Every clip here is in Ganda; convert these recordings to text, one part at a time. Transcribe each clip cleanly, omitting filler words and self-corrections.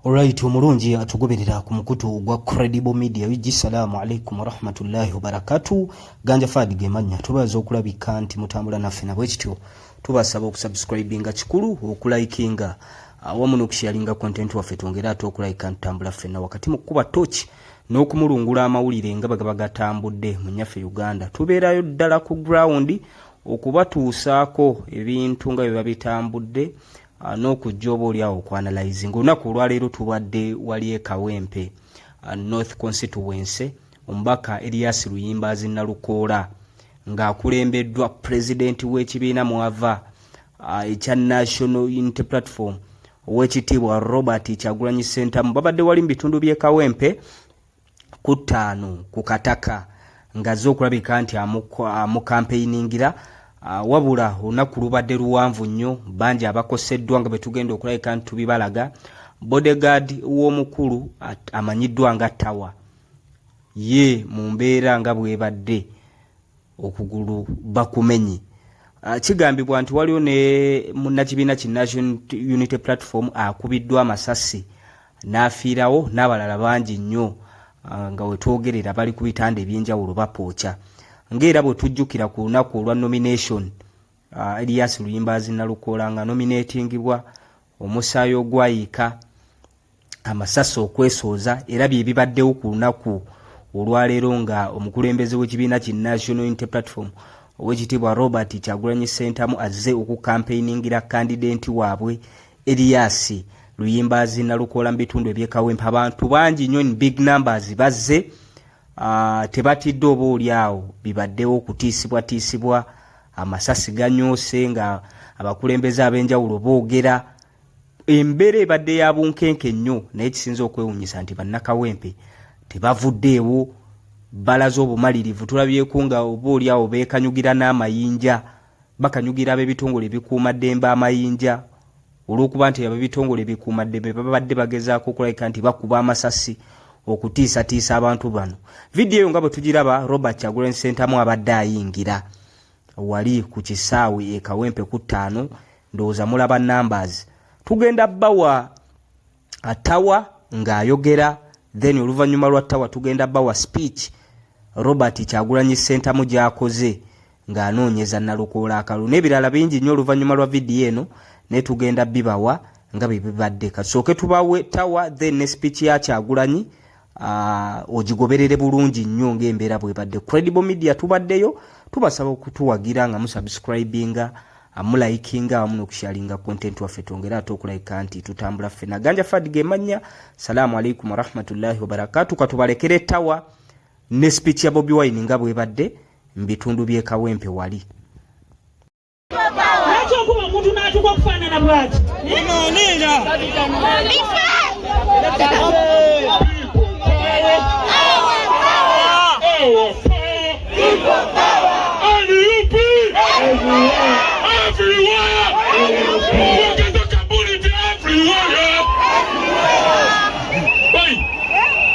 Alright, omulungi atugoberera ku mukutu gwa Credible Media. Assalamu alaikum wa rahmatullahi wa barakatuh. Ganja Fadi gemanya tubaza okulabika nti mutambula naffe na bwekityo. Tubasaba okusubscribinga kikulu, okulikinga awamu n'okusharinga content waffe twongera ate okulika ntambula ffenna wakati mu kuba torch n'okumulungula amawulire nga bagaba gatambudde mu nyaffe Uganda. Tubeerayo ddala ku ground okubatuusaako ebintu nga bye bitambudde n'okujja oba oli awo okuanalyzing. Olunaku olwaleero tubadde wali e Kawempe North Constituency, omubaka Elias Luyimbazi Nalukoola ng'akulembeddwa President w'ekibiina mwava ekya National Unity Platform ow'ekitiibwa Robert Kyagulanyi Ssentamu. Babadde wali mu bitundu by'e Kawempe ku 5 ku Kataka ng'azze okulabika nti amukampeiningira. Wabula olunaku lubadde luwanvu nnyo, bangi abakoseddwa nga betugenda okulabika nti tubibalaga. Bodyguard w'omukulu amanyiddwa nga Tawa, ye mu mbeera nga bwebadde okugulu bakumenyi. Kigambibwa nti waliwo ne munnakibiina ki National Unity Platform akubiddwa amasasi n'afiirawo, n'abalala bangi nnyo nga wetwogerera bali ku bitanda eby'enjawulo bapooca. Ngera bwe tujjukira ku lunaku olwa nomination, Elias Luyimbazi Nalukoola nga nominatingibwa, omusaayi ogwayiika, amasasi okwesooza, era bye bibaddewo ku lunaku olwaleero nga omukulembeze w'ekibiina ki National Unity Platform ow'ekitiibwa Robert Kyagulanyi Ssentamu azze okukampeiningira candidate waabwe Elias Luyimbazi Nalukoola mu bitundu eby'e Kawempe. Abantu bangi nnyo in big numbers bazze. Tebatidde oba oli awo bibaddewo okutiisibwa, amasasi ganyoose nga abakulembeze ab'enjawulo boogera. Embeera ebadde ya bunkenke nnyo, naye kisinza okwewuunyisa nti bannakawempe tebavuddeewo, balaze obumalirivu. Tulabyeko nga oba oli awo beekanyugira n'amayinja, bakanyugira ab'ebitongole ebikuumaddembe amayinja, olw'okuba nti ab'ebitongole ebikuumaddembe babadde bagezaako okulabika nti bakuba amasasi okutiisatiisa abantu bano. Video eyo nga bwe tugiraba, Robert Kyagulanyi Ssentamu abadde ayingira wali ku kisaawe e Kawempe ku 5, ndowooza mulaba numbers. Tugenda bawa Tawa ng'ayogera, then oluvannyuma lwa Tawa tugenda bawa speech Robert Kyagulanyi Ssentamu gy'akoze ng'anoonyeza Nalukoola akalulu, n'ebirala bingi nnyo oluvannyuma lwa video eno, ne tugenda bibawa nga bwe bibadde. Kasooke tubawe Tawa, then ne speech ya Kyagulanyi ogigoberere bulungi nnyo ng'embeera bwebadde. Credible Media tubaddeyo, tubasaba okutuwagira nga musubscribinga, amulayikinga awamu n'okusharinga content waffe twongera ate okulayika nti tutambula ffenna. Ganja Fadi gemanya. Assalamu alaikum wa rahmatullahi wa barakatuh. Katubalekere Tawa ne speech ya Bobi Wine nga bwebadde mu bitundu by'e Kawempe wali. Lwaki okuba omuntu n'atuuka okufaanana bw'ati?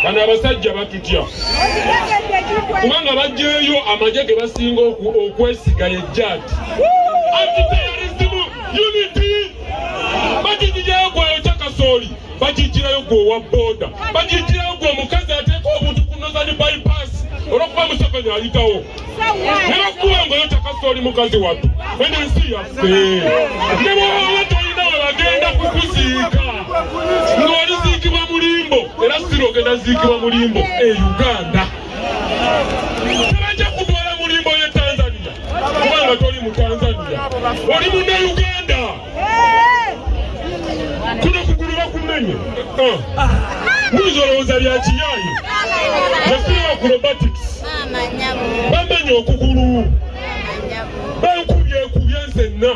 Bano abasajja batutya kubanga bajjeeyo amagye ge basinga okwesiga yejjaati. Anti-terrorism unity bagijirayo gwayo Kyakasooli, bagijirayo gwowa booda, bagijirayo gwe omukazi ateeka obuntu ku Northern bypass olw'okuba Museveni ayitawo, ne bakuba ngayo Kyakasooli mukazi wattu wene ensi yaffe. Ne bw'oba tolina we bagenda kukuziika ng'oliziikibwa Mulimbo, era sirogenda ziikibwa Mulimbo e Uganda. Tebajja kutwala Mulimbo ye Tanzania kubanga toli mu Tanzania, oli munne Uganda. Kuno kugulu bakumenye muzolowooza bya kiyaayi, yafuna acrobatics bamenye okugulu, bankubye nsenna.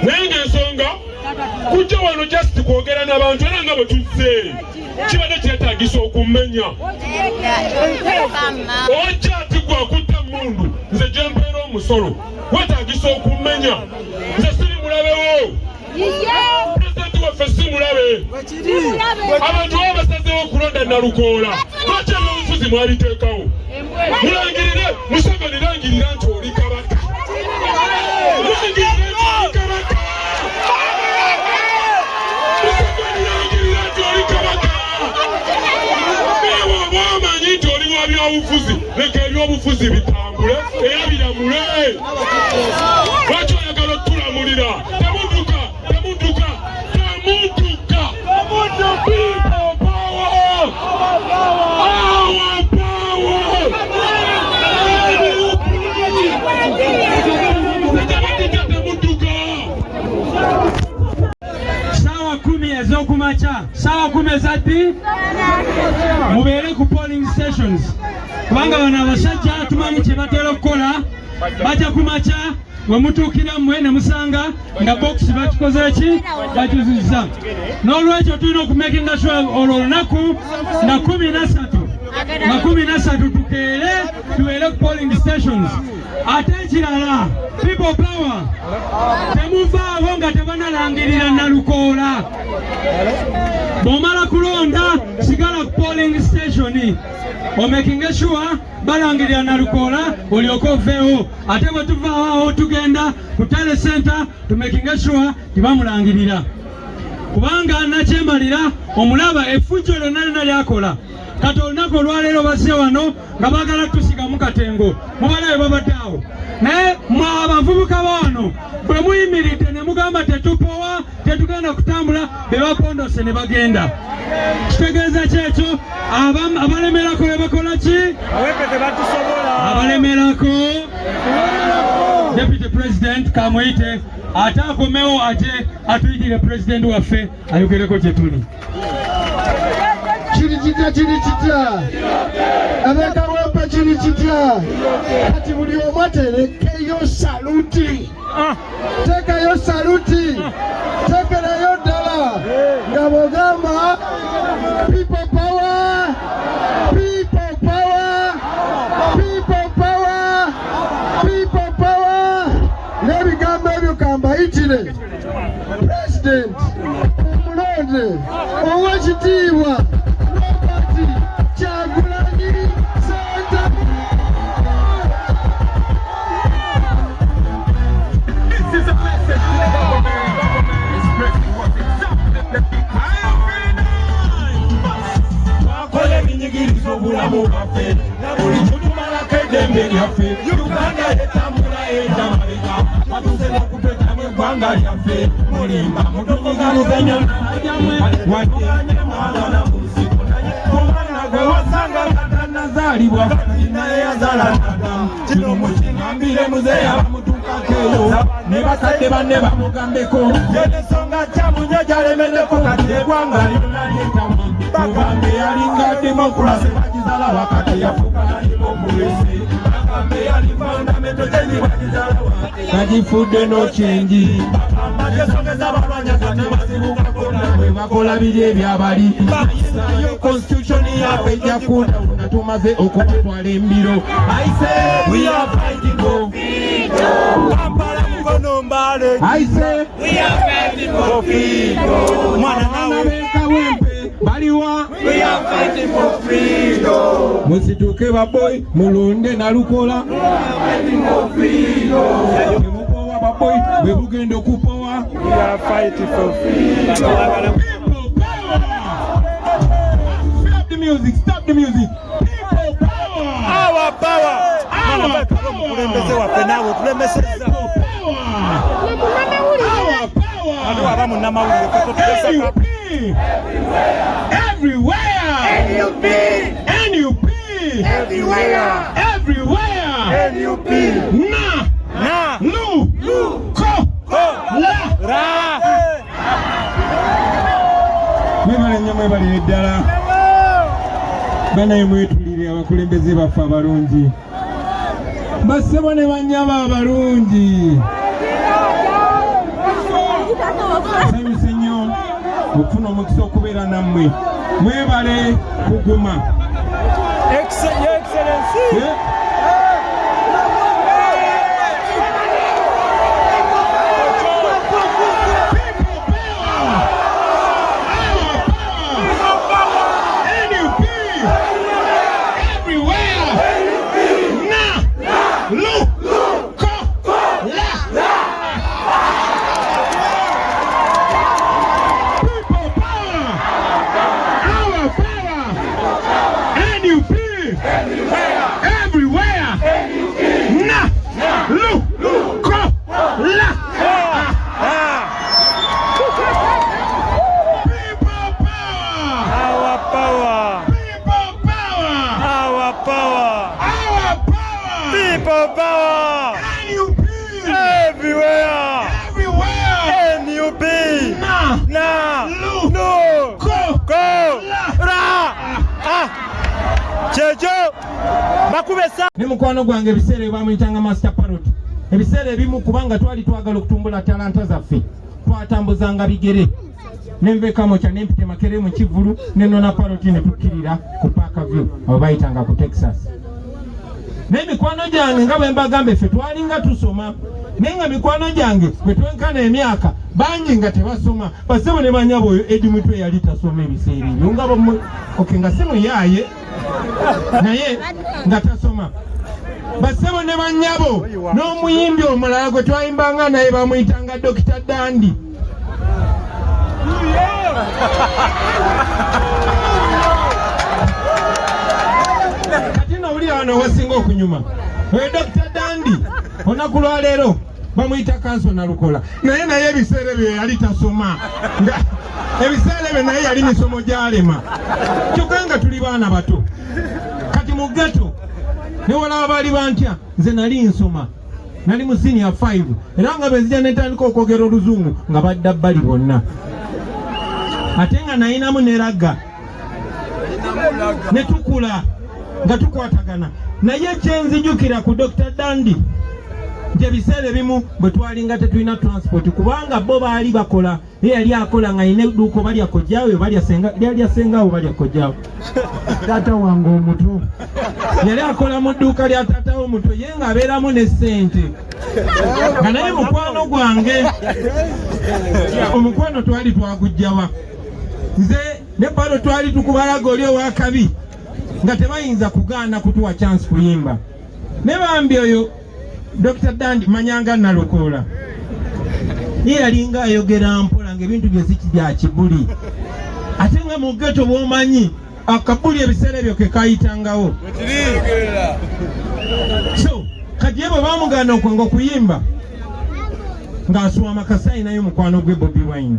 Naye ng'ensonga kujja wano just kwogera n'abantu, era nga bwe tuzze kibadde kyetaagisa okumenya. Ojja ati gwe akutta mundu, nze gye mpeera omusolo, wetaagisa okumenya. Nze siri mulabewo, pulezidenti waffe si mulabe. Abantu baba basazeewo okulonda Nalukoola, lwaki eby'obufuzi mwabiteekawo? Mulangirire, Museveni langirira nti oli kabaka. Mulangirire nti oli kabaka. Museveni langirira nti oli kabaka. ebyobufuzi leka ebyobufuzi bitambule era biramule. Lwaki oyagala otulamulira? Temuduka. People power! Our power! Sawa 10 ez'okumakya, sawa 10 ezaddi mubeere ku polling stations kubanga bano abasajja tumanyi kye batera okukola. Bajja kumakya we mutuukira mmwe ne musanga nga box bakikozera ki bakizizza. N'olwekyo tulina okumakinga sure olwo olunaku nga 13 tubeere ku polling stations. Ate ekirala people power temuvaawo nga tebanalangirira Nalukoola. Bw'omala kulonda sigala ku polling station omakinge sure balangirira Nalukoola olyoke oveewo. Ate bwe tuvaawo tugenda ku tele center tumakinge sure tibamulangirira kubanga nakyembalira omulaba effujjo lyonna lyakola. Kati olunaku olwaleero bazze wano nga baagala tusigamu katengo mubalabe babadde awo. Naye mwe abavubuka bano bwe muyimiridde ne mugamba tetupowa tetugenda kutambula be bapondose ne bagenda. Kitegeeza kyekyo abalemerako be bakola ki? Abalemerako Deputy President kamuyite ate akomewo ate atuyitire President waffe ayogereko kye tuli. Chiri chitya abekawempa chiri chitya kati buli omu aterekeyo saluti. Tekayo saluti, tekerayo ddala nga bw'ogamba people power, people power, people power, people power. N'ebigambo ebyo kambayitire President omulonde ow'ekitiibwa Kyagulanyi Ssentamu. This is a message to the government. Expressing what's exactly wakole ebinyigiriza obulamu bwaffe na buli kitumala eddembe lyaffe. Uganda etambula eda mabega batuze n'okutwetamu eggwanga lyaffe. Mulimba mutuvuga luzenya wadde mwana na musiko wasanga katanazaalibwa naye yazaala Adamu. Kino mukingambire muzeeyi abamutuukakeeyo ne basadde banne bamugambeko ensonga kyamunye gyalemeddeko kati eggwanga lyonna lyetamu. Bagambe yalinga demokurasi bagizaala wakati yafuuka demokirasi. Bagambe yali fundamento kyenyi bagizaala bagifudde n'okyengi. Bagesogeza balwanya kati bazibukako namwe bakola biri ebyabali. Bayisayo constitution yaffe ejja kunda nga tumaze okutwala embiro. I say we are fighting for freedom. Kampala mukono mbale. I say we are fighting for freedom. Mwana nawe kawempe baliwa. We are fighting for freedom. Musituke baboy mulonde Nalukoola. We are fighting for freedom. Mupowa baboy bwe bugenda okupowa. We are fighting for freedom. People power. Stop the music, stop the music. People power. Our power. Our power. Mukulembeze waffe naawe tulemeseza. Our power. Anu abamu namawulire katotulesaka. Everywhere. NUP. NUP. Everywhere. Everywhere. NUP. Na. Lu. Ko. La. Ra. Mwebale nnyo mwebalire ddala. Banaye mwetulire abakulembeze baffe abalungi. Bassebo ne bannyaba abalungi. Nsanyuse nnyo okufuna omukisa okubeera nammwe. Mwebale kuguma. Excellency. NUP! People power. NUP. Everywhere. Everywhere. NUP. Na. Lu. No. Ko. Ra. Checho. Bakubesa. Ne mukwano gwange ebiseera bamuyitanga Master Parrot. Ebiseera ebimu kubanga twali twagala okutumbula talanta zaffe. Twatambuzanga bigere. Nemvekamo kya nempite makere mu Kivulu ne Nona Parrot ne tukkirira ku Parkview abo bayitanga ku Texas. N'emikwano gyange nga bwe mbagambe ffe twalinga tusoma naye nga mikwano gyange bwe twenkana emyaka bangi nga tebasoma basebo ne banyabo oyo Edi Mutwe yali tasoma ebiseera ebyo nga nga si muyaaye naye nga tasoma basebo ne banyabo n'omuyimbi omulala gwe twayimbanga naye bamuyitanga Dr. Dandi. Kati nawulira wano wasinga okunyuma oyo Dr. Dandi olunaku lwa leero bamuyita Kansona Lukola naye ebiseera ebyo yali tasoma ebiseera ebyo naye yali misomo gy'alema kyokka nga tuli baana bato kati mu ghetto ne walaba bali bantya nze nali nsoma nali mu senior 5 era nga benzija netandika okwogera oluzungu nga badda bbali bonna ate nga nayinamu neraga ne tukula nga tukwatagana naye kyenzijukira ku Dr. Dandi nti ebiseera ebimu bwe twalinga tetulina transport kubanga bo baali bakola ye yali akola nga yina edduuka balya kojjaawe lyalya sengaawo balya kojjaawe taata wange omuto yali akola mu dduuka lya taatawo omuto ye ng'abeeramu ne ssente nga naye mukwano gwange omukwano twali twagujjawa nze ne balo twali tukubalaga oli owakabi nga tebayinza kugaana kutuwa chance kuyimba ne bambi oyo Dr. Dandi manyanga Nalukoola ye yalinga ayogera mpola ng'ebintu bye si bya kibuli ate nga mu ghetto bw'omanyi akabuli ebiseera ebyo ke kayitangawo so kati ye bwe bamugaana okwenga okuyimba ng'aswama Kasai naye mukwano gwe Bobi Wine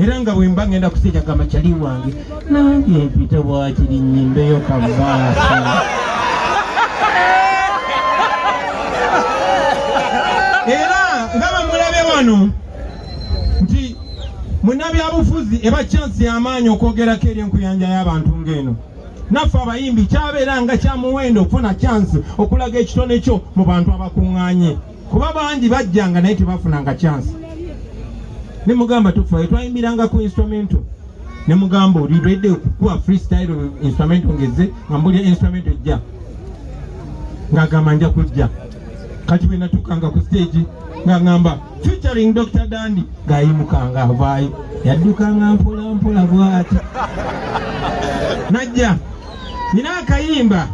era nga bwemba ngenda kuseja gamba kyali wange nange mpita bwakiri nnyimbeyo kabaasa era nga bamulabe wano nti munnabyabufuzi eba chance y'amaanyi okwogerako eri enkuyanja y'abantu ng'eno naffe abayimbi kyabeera nga kyamuwendo okufuna chance okulaga ekitone kyo mu bantu abakuŋŋaanye kuba bangi bajjanga naye tebafunanga chance ne mugamba tufayo twayimbiranga ku instrumento ne mugamba olidwedde okukuwa freestyle instrumento ngeze nga mbulya instrumento ejja ng'agamba nja kujja kati bwe natukanga ku stage nga ngamba featuring Dr. Dandi ng'ayimukanga avaayo yaddukanga mpola mpola bw'ati najja nina akayimba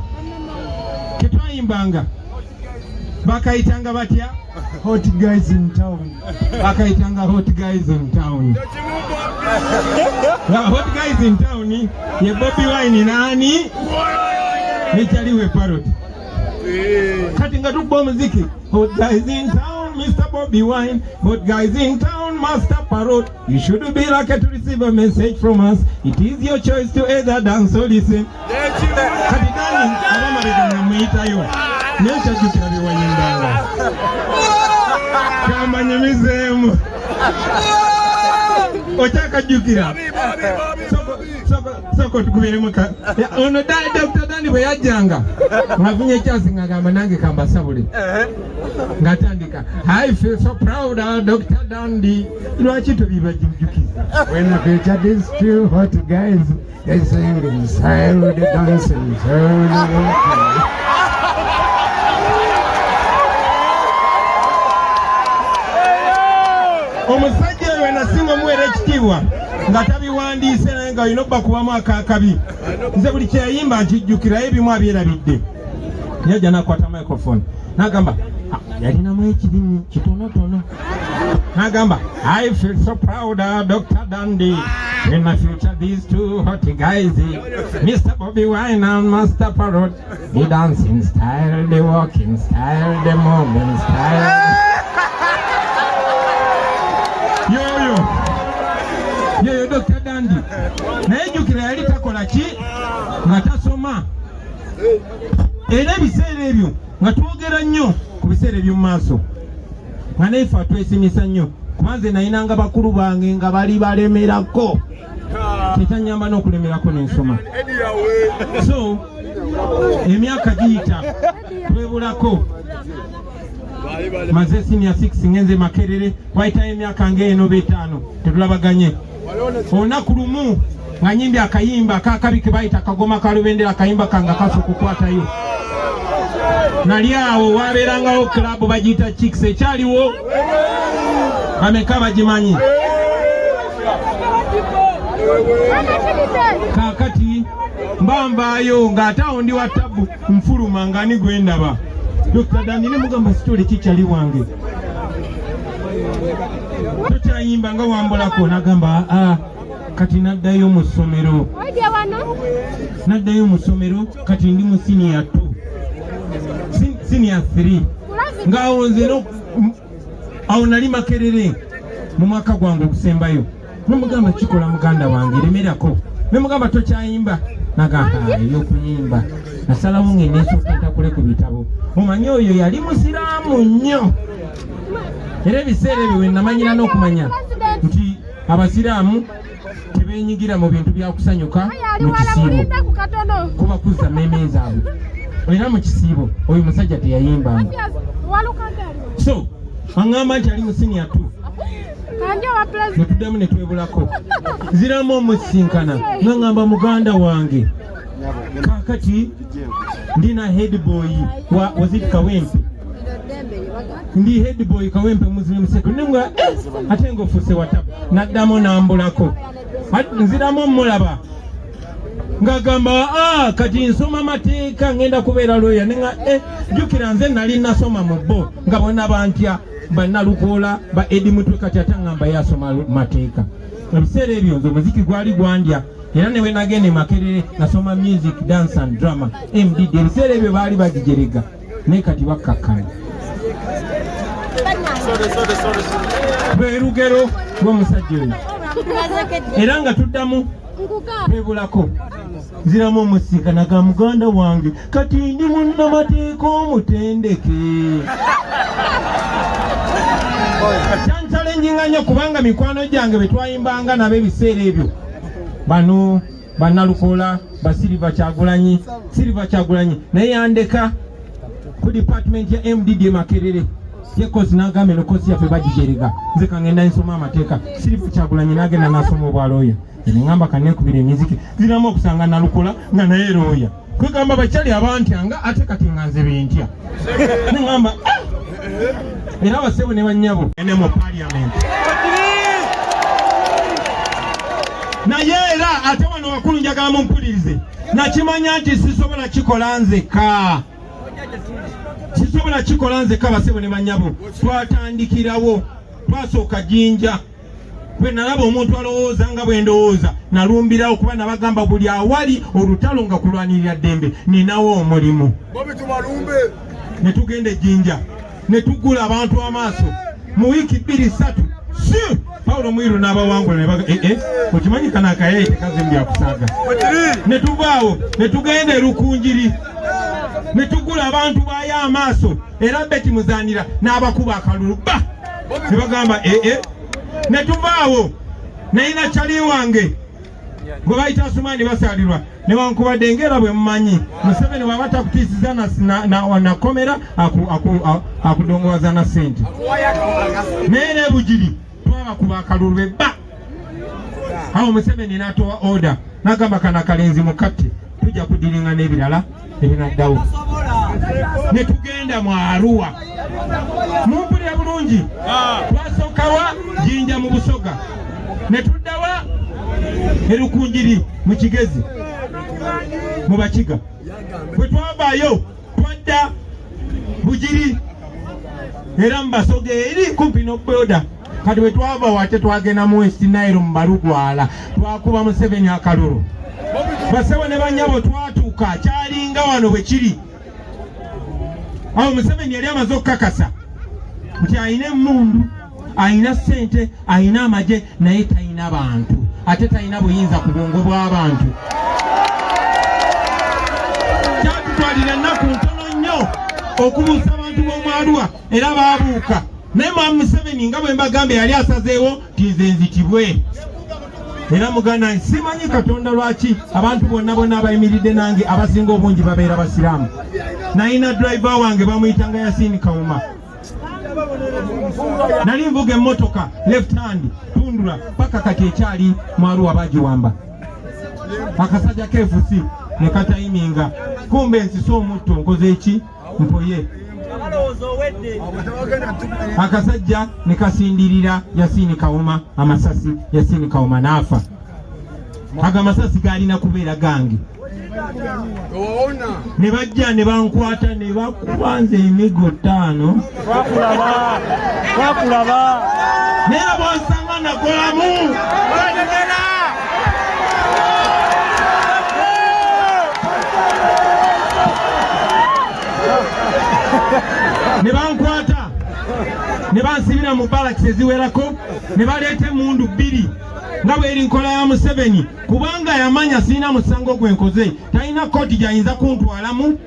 ketwayimbanga bakayitanga batya hot guys in town bakayitanga hot guys in town hot guys in town ye Bobi Wine nani nekyaliwe Parrot kati nga tukubba omuziki hot guys in town Mr. Bobi Wine hot guys in town Master Parrot you should be lucky to receive a message from us it is your choice to either dance or listen kati dani abamabega namuyitayo nekyajjukira byewanyimbanga kambanyumizeemu okyakajjukira soko tukubiremu ono Dr. Dandi bwe yajjanga ng'afunye ekyasi ng'agamba nange kambasabule ng'atandika I feel so proud of Dr. Dandi lwaki tobibajjukiza when I feature these two hot guys they sing inside the dancing omusajja oyo nasinga omuweera ekitiibwa nga tabiwandiise naye nga olina okubakubamu akaakabi nze buli kyeyayimba nkijjukirayo ebimu abyerabidde yajja nakwata microphone n'agamba yalinamu ekirimi kitonotono n'agamba I feel so proud of Dr. Dandi when I feature these two hot guys Mr. Bobi Wine and Master Parrot the dancing style, the walking style, the moving style yoyo Dr. Dandi naye jjukira yali takola ki nga tasoma era ebiseera ebyo nga twogera nnyo ku biseera eby'omu maaso nga naife atwesimisa nnyo kubanze nayinanga bakulu bange nga bali balemerako kyekyannyamba n'okulemerako n'ensoma so emyaka giyita twebulako maze senior 6 ngenze Makerere wayitayo emyaka ng'eno b'etaano tetulabaganye olunaku lumu nga nyimbye akayimba akakabi ke bayita akagoma ka Lubendera akayimba kanga kaso okukwatayo nali awo wabeerangawo klabu bagiyita Chicks ekyaliwo ameka bagimanyi kakati mbambaayo ng'ate awo ndi wa tabu nfuluma nga ni gwe ndaba Dr. Dani ne mugamba sitole kikyali wange tokyayimba nga wambulako nagamba kati naddayo mu ssomero kati ndi mu senior 2 senior 3 ngaawo nze awo nali Makerere mu mwaka gwange okusembayo nemugamba kikola muganda wange lemerako nemugamba tokyayimba nagamba ebyokuyimba nasalawo ngende nsooka entakule ku bitabo omanyi oyo yali musiraamu nnyo era ebiseera ebyo we namanyira n'okumanya nti abasiraamu tebenyigira mu bintu byakusanyuka mu kisiibo kuba kuzza mmeeme zaabwe era mu kisiibo oyo musajja teyayimbanga so aŋŋamba nti ali mu senior 2 netuddamu netwebulako ziramu omusinkana naŋŋamba muganda wange kakati ndina head boy wazit Kawempe ndi head boy Kawempe Muslim Second nenga ate ngofuse watapu naddamu nambulako nziramu mulaba ngagamba kati nsoma mateeka ngenda kubeera lawyer nenga jukira nze nali nasoma mu bo nga bonna bantya bannalukoola ba Edi Mutwe kati atangamba yasoma mateeka ebiseera ebyo nze muziki gwali gwandya era newe nagende Makerere nasoma music dance and drama MDD ebiseera ebyo baali bagijerega naye kati bakkakkana lwerugero lw'omusajja oyo era nga tuddamu twebulako ziramu omusinkana ga muganda wange kati ndi munnamateeka omutendeke kyanchalenjinga nnyo kubanga mikwano gyange betwayimbanga nabo ebiseera ebyo bano bannalukoola ba Silver Kyagulanyi naye yandeka ku department ya MDD Makerere yekozi nagamba eno kozi yaffe bagijerega nze kangenda nsoma amateeka Silver Kyagulanyi nagenda nasoma obwalooya neŋŋamba kanekubira emiziki ziramu okusanga nalukoola nga naye looya kwegamba bakyali abantyanga ate kati nga nze bentya neŋŋamba era basebo ne bannyabo ene mu parliament naye era ate wano wakulu njagala mumpulirize nakimanya nti sisobola kikola nzeka basebo ne bannyabo twatandikirawo twasooka Jinja bwe nalaba omuntu alowooza nga bwe ndowooza nalumbirawo kuba nabagamba buli awali olutalo nga kulwanirira ddembe ninawo omulimu ne tugenda Jinja ne tugula abantu amaaso mu wiiki 2-3 Paulo Mwiru n'abawangula ne baga okimanyi kana akaye tekazimbya kusaaga ne tuvaawo ne tugenda Rukunjiri ne tugula abantu baaya amaaso era Beti Muzanira n'abakuba akalulu ne bagamba ne tuvaawo nayina kyali wange gwe bayita Asumani basalirwa ne wankubadde ngera bwe mumanyi Museveni bw'aba takutiisiza nakomera akudongowaza na ssente naye n'ebugiri twabakuba akalulu bebba awo Museveni n'atowa order n'agamba kana kalenzi mukatte tujja kudiringa n'ebirala ebinaddawo ne tugenda mu Arua mumpulira bulungi twasookawa Jinja mu Busoga ne tuddawa Rukunjiri mu Kigezi mu Bakiga bwe twavaayo twadda Bugiri era mu Basoga eri kumpi n'oboda kati bwe twava wate twagenda mu West Nile mu Balugwala twakuba Museveni akalulu basebo ne bannyabo twatuuka kyalinga wano bwe kiri awo Museveni yali amaze okukakasa nti ayina emmundu ayina ssente ayina amagye naye talina bantu ate talina buyinza ku bwongo bw'abantu kyatutwalira ennaku ntono nnyo okubuusa abantu b'omwaluwa era baabuuka naye Mwami Museveni nga bwe mbagambye yali asazeewo nze nzitibwe era muganda simanyi Katonda lwaki abantu bonna abayimiridde nange abasinga obungi babeera basiraamu. Nalina driver wange bamuyitanga Yasini Kawuma. Nali nvuga emmotoka left hand tundula paka kati ekyali Mwaluwa bagiwamba. Akasajja KFC ne katayiminga kumbe nsisa omutto nkoze eki mpoye. Akasajja ne kasindirira Yasini Kawuma amasasi Yasini Kawuma n'afa. Aga masasi galina kubeera gange. Ne bajja ne bankwata ne bakubanza emigo 5. Twakulaba naye bonsanga nagolamu ne bankwata ne bansibira mu barracks eziwerako ne baleeta emmundu 2 nga bw'eri nkola ya Museveni kubanga yamanya sirina musango gwe nkoze talina kooti gy'ayinza kuntwalamu.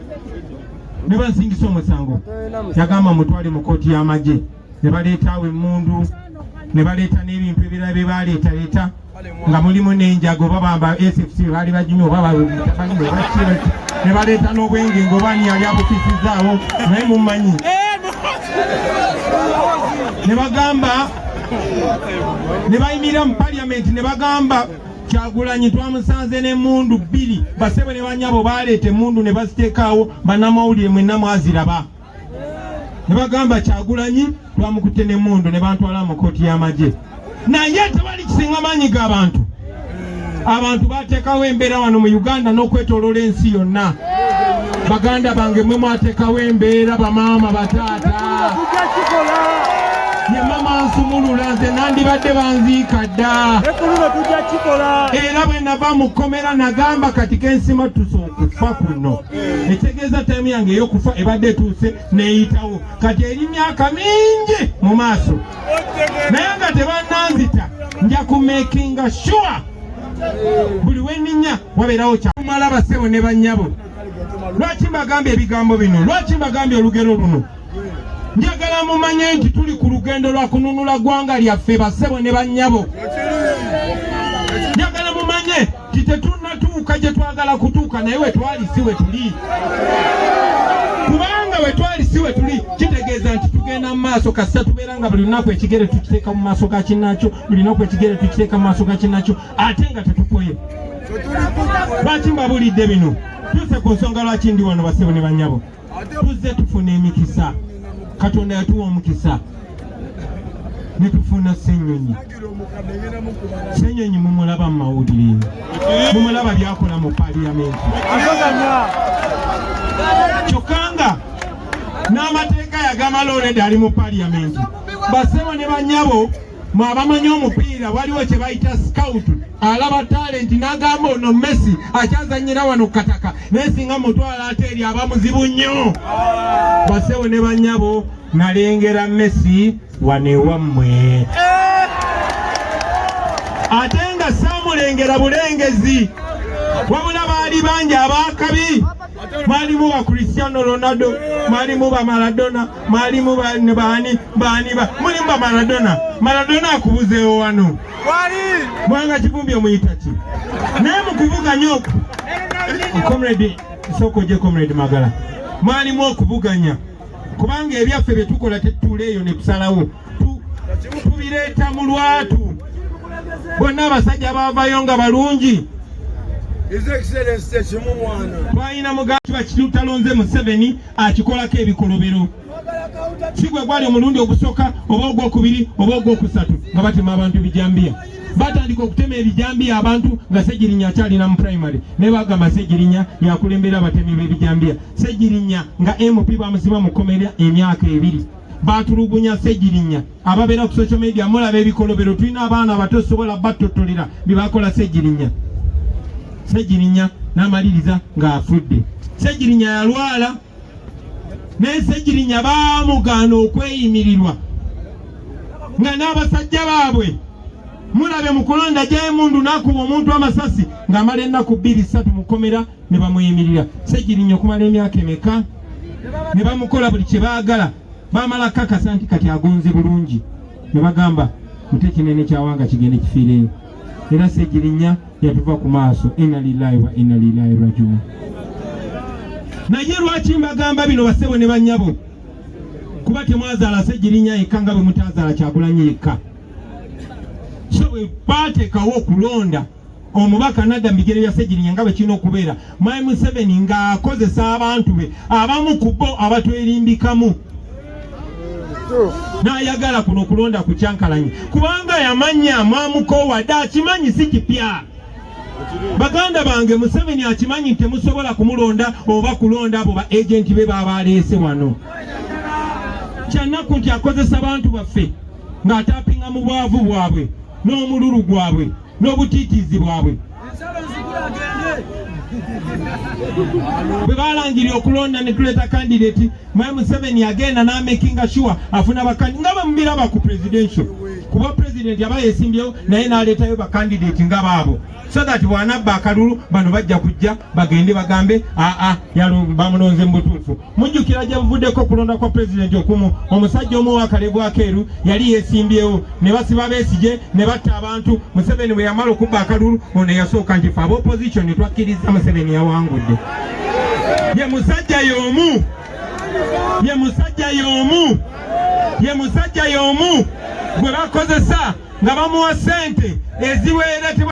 Ne bansingisa omusango yagamba mutwale mu kooti y'amagye ne baleetaawo emmundu ne baleeta n'ebintu ebirala bye baleeta nga mulimu n'enjago babamba SFC baali baginywa oba ne baleeta n'obwenge ng'obaani yali abufisizaawo naye mumanyi ne bagamba ne bayimirira mu parliament ne bagamba Kyagulanyi twamusanze n'emmundu 2 basebe ne banyabo baleeta emmundu ne baziteekaawo bannamawulire mwenna mwaziraba. Ne bagamba Kyagulanyi twamukutte n'emmundu ne bantwala mu kooti y'amagye naye tebali kisinga maanyi g'abantu. Abantu bateekawo embeera wano mu Uganda n'okwetooloola ensi yonna. Baganda bange mwe mwateekawo embeera bamaama bataata ye mama nsumulula nze nandibadde banziika dda era bwe nava mu kkomera nagamba kati kensima tusokufa kuno etegeeza taimu yange ey'okufa ebadde etuuse neeyitawo kati eri myaka mingi mu maaso naye nga tebannanzita nja kumekinga sure buli wenninya wabeerawo kyakumala basebo ne bannyabo. Lwaki mbagambye ebigambo bino? Lwaki mbagambye olugero luno? Njagala mumanye nti tuli ku lugendo lwa kununula ggwanga lyaffe basebo ne bannyabo. Njagala mumanye nti tetunnatuuka gye twagala kutuuka naye we twali si we tuli. Kubanga we twali si we tuli kitegeeza nti tugenda mu maaso kasita tubeera nga buli lunaku ekigere tukiteeka mu maaso ga kinnakyo, buli lunaku ekigere tukiteeka mu maaso ga kinnakyo ate nga tetukoye. Lwaki mbabulidde bino? Tuse ku nsonga lwaki ndi wano basebo ne bannyabo. Tuzze tufuna emikisa. Katonda yatuwa omukisa ne tufuna Ssenyonyi. Ssenyonyi mumulaba mu mawulire, mumulaba byakola mu parliament. Kyokanga n'amateeka yagamala olwedde ali mu parliament. Basebo ne bannyabo mwabamanyi omupiira waliwo kye bayita scout alaba talenti n'agamba ono Messi akyazanyira wano kataka naye singa mutwala ate eri abamuzibu nnyo. Basebo ne bannyabo nalengera Messi wane wammwe ate nga saamulengera bulengezi wabula baali bangi abakabi. Mwalimu ba Cristiano Ronaldo, mwalimu ba Maradona, mwalimu ba baani mulimu ba Maradona akubuzeewo wano mwanga kivumbi omuyita ki naye mukuvuganya okwo comrade soko je comrade Magala mwalimu okuvuganya kubanga ebyaffe bye tukola tetuleeyo ne tusalawo tubireeta mu lwatu bonna abasajja baavayo nga balungi. His Excellency Chimumwana. Twalina mugaati bakitalonze Museveni akikolako ebikolobero. Sigwe gwali omulundi ogusooka oba ogwokubiri oba ogwokusatu nga batema abantu ebijambiya. Batandika okutema ebijambiya abantu nga Ssegirinya akyalina mu primary. Ne bagamba Ssegirinya yakulembera abatemi b'ebijambiya. Ssegirinya nga MP bamusiba mu kkomera emyaka 2. Batulugunya Ssegirinya ababeera ku social media mulaba ebikolobero. Tulina abaana abato sobola battotolera bibakola Ssegirinya. Ssegirinya n'amaliriza ng'afudde. Ssegirinya yalwala naye Ssegirinya baamugaana okweyimirirwa nga n'abasajja baabwe mulabe mu kulonda gy'emundu n'akuba omuntu amasasi ng'amala ennaku 2-3 mu kkomera ne bamuyimirira. Ssegirinya okumala emyaka emeka ne bamukola buli kye baagala baamala kakasa nti kati agonze bulungi ne bagamba mute kinene kyawanga kigende kifiireyo era Ssegirinya yatuva ku maaso. Inna lillahi wa inna ilaihi rajiun. Naye lwaki mbagamba bino bassebo ne bannyabo? Kuba temwazaala Ssegirinya yekka nga bwe mutaazaala Kyagulanyi yekka. So bwe baateekawo okulonda omubaka nadda mu bigere bya Ssegirinya nga bwe kirina okubeera, Mwai Museveni ng'akozesa abantu be abamu ku bo abatwerimbikamu n'ayagala kuno okulonda ku Kyankalanyi kubanga yamanya mwamukowadde akimanyi si kipya. Baganda bange Museveni akimanyi temusobola kumulonda oba kulonda abo ba agenti be babaleese wano. Kyannaku nti akozesa abantu baffe ng'atapinga mu bwavu bwabwe n'omululu gwabwe n'obutiitiizi bwabwe. Bwe balangirira okulonda ne tuleta candidate, Mwai Museveni agenda n'amakinga sure afuna bakandi nga bamubiraba ku presidential. Kuba president yaba yesimbyewo naye n'aleetayo bakandidate nga baabo, so that bw'anabba akalulu bano bajja kujja bagende bagambe bamulonze mu butuufu. Mujjukira gye buvuddeko okulonda kwa president okumu, omusajja omu wa Kalebu Akeeru yali yesimbyewo ne basiba Besigye ne batta abantu. Museveni bwe yamala okubba akalulu ono yasooka nti fe ab'opposition twakkiriza Museveni yawangudde. Ye musajja y'omu, ye musajja y'omu, ye musajja y'omu gwe bakozesa nga bamuwa ssente eziweera